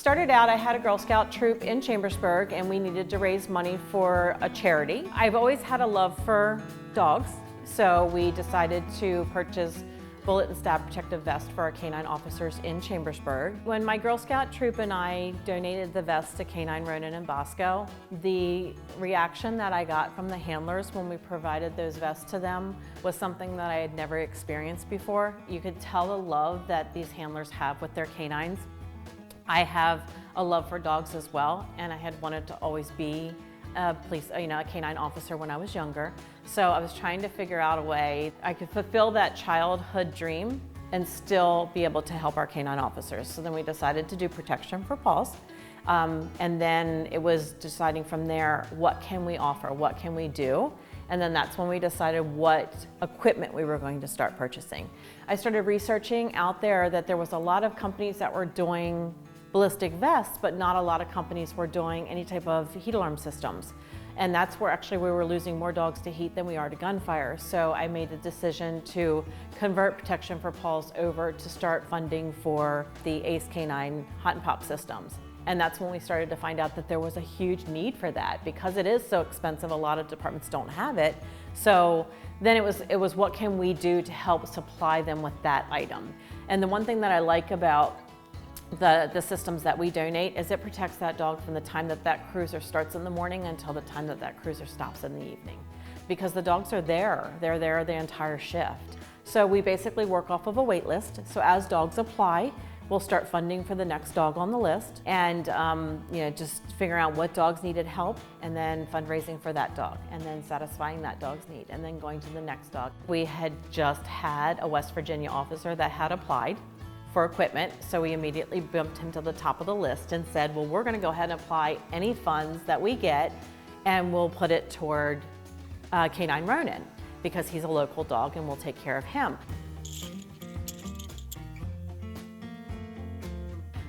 Started out, I had a Girl Scout troop in Chambersburg and we needed to raise money for a charity. I've always had a love for dogs, so we decided to purchase bullet and stab protective vest for our canine officers in Chambersburg. When my Girl Scout troop and I donated the vests to Canine Ronin and Bosco, the reaction that I got from the handlers when we provided those vests to them was something that I had never experienced before. You could tell the love that these handlers have with their canines. I have a love for dogs as well, and I had wanted to always be a canine officer when I was younger. So I was trying to figure out a way I could fulfill that childhood dream and still be able to help our canine officers. So then we decided to do Protection4paws. And then it was deciding from there, what can we offer? What can we do? And then that's when we decided what equipment we were going to start purchasing. I started researching out there that there was a lot of companies that were doing ballistic vests, but not a lot of companies were doing any type of heat alarm systems. And that's where actually we were losing more dogs to heat than we are to gunfire. So I made the decision to convert Protection4paws over to start funding for the Ace Canine hot and pop systems. And that's when we started to find out that there was a huge need for that. Because it is so expensive, a lot of departments don't have it. So then it was what can we do to help supply them with that item. And the one thing that I like about the systems that we donate is it protects that dog from the time that that cruiser starts in the morning until the time that that cruiser stops in the evening. Because the dogs are there, they're there the entire shift. So we basically work off of a wait list. So as dogs apply, we'll start funding for the next dog on the list and just figuring out what dogs needed help and then fundraising for that dog and then satisfying that dog's need and then going to the next dog. We had just had a West Virginia officer that had applied for equipment, so we immediately bumped him to the top of the list and said, well, we're gonna go ahead and apply any funds that we get and we'll put it toward Canine Ronin because he's a local dog and we'll take care of him.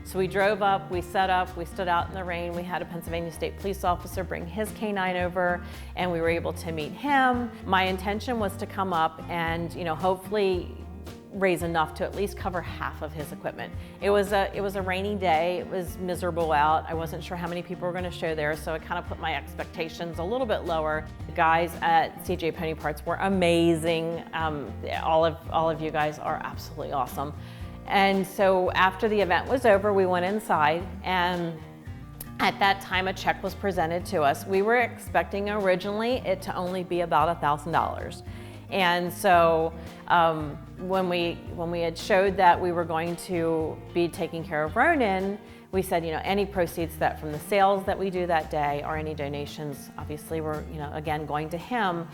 So we drove up, we set up, we stood out in the rain. We had a Pennsylvania State Police officer bring his canine over and we were able to meet him. My intention was to come up and hopefully raise enough to at least cover half of his equipment. It was a rainy day, it was miserable out. I wasn't sure how many people were gonna show there, so I kind of put my expectations a little bit lower. The guys at CJ Pony Parts were amazing. All of you guys are absolutely awesome. And so after the event was over, we went inside and at that time a check was presented to us. We were expecting originally it to only be about $1,000. And so when we had showed that we were going to be taking care of Ronin, we said, any proceeds that from the sales that we do that day or any donations, obviously we're, again, going to him.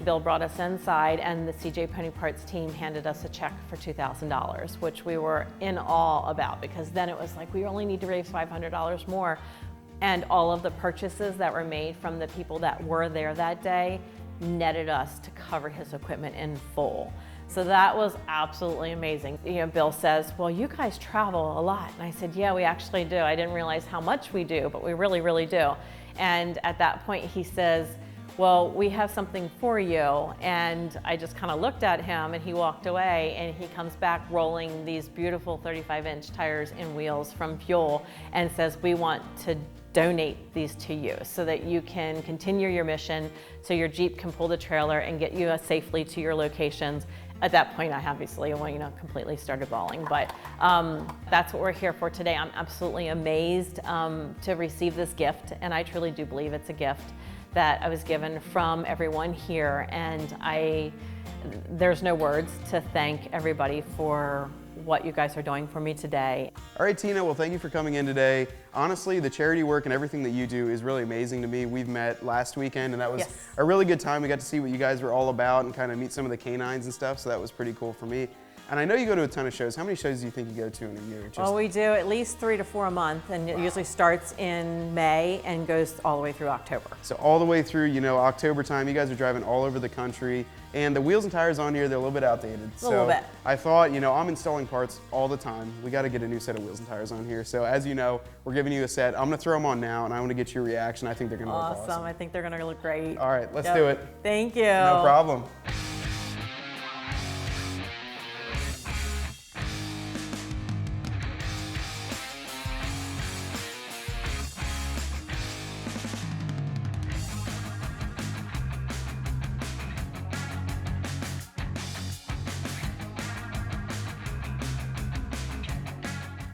Bill brought us inside and the CJ Pony Parts team handed us a check for $2,000, which we were in awe about because then it was like, we only need to raise $500 more. And all of the purchases that were made from the people that were there that day netted us to cover his equipment in full. So that was absolutely amazing. Bill says, well, you guys travel a lot. And I said, yeah, we actually do. I didn't realize how much we do, but we really, really do. And at that point he says, well, we have something for you. And I just kind of looked at him and he walked away and he comes back rolling these beautiful 35-inch tires and wheels from Fuel and says, we want to donate these to you so that you can continue your mission so your Jeep can pull the trailer and get you safely to your locations. At that point, I obviously completely started bawling, but that's what we're here for today. I'm absolutely amazed to receive this gift, and I truly do believe it's a gift that I was given from everyone here, and there's no words to thank everybody for what you guys are doing for me today. All right, Tina, well, thank you for coming in today. Honestly, the charity work and everything that you do is really amazing to me. We've met last weekend and that was a really good time. We got to see what you guys were all about and kind of meet some of the canines and stuff, so that was pretty cool for me. And I know you go to a ton of shows. How many shows do you think you go to in a year? Well, we do at least 3 to 4 a month, and it usually starts in May and goes all the way through October. So all the way through, October time, you guys are driving all over the country. And the wheels and tires on here, they're a little bit outdated. A little bit. I thought, I'm installing parts all the time. We got to get a new set of wheels and tires on here. So as you know, we're giving you a set. I'm going to throw them on now, and I want to get your reaction. I think they're going to look awesome. I think they're going to look great. All right, let's do it. Thank you. No problem.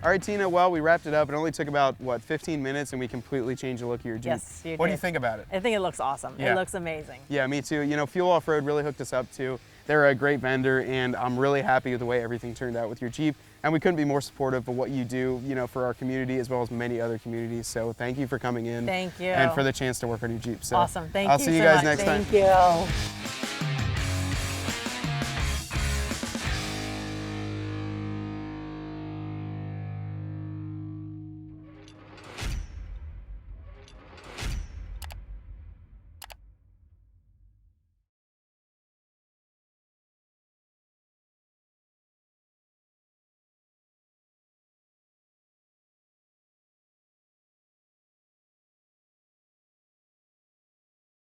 All right, Tina, well, we wrapped it up. It only took about, what, 15 minutes, and we completely changed the look of your Jeep. Yes, you did. What do you think about it? I think it looks awesome. Yeah. It looks amazing. Yeah, me too. You know, Fuel Off-Road really hooked us up too. They're a great vendor, and I'm really happy with the way everything turned out with your Jeep. And we couldn't be more supportive of what you do, you know, for our community as well as many other communities. So thank you for coming in. Thank you. And for the chance to work on your Jeep. So Awesome. Thank you. I'll see you so guys much. next time. Thank you.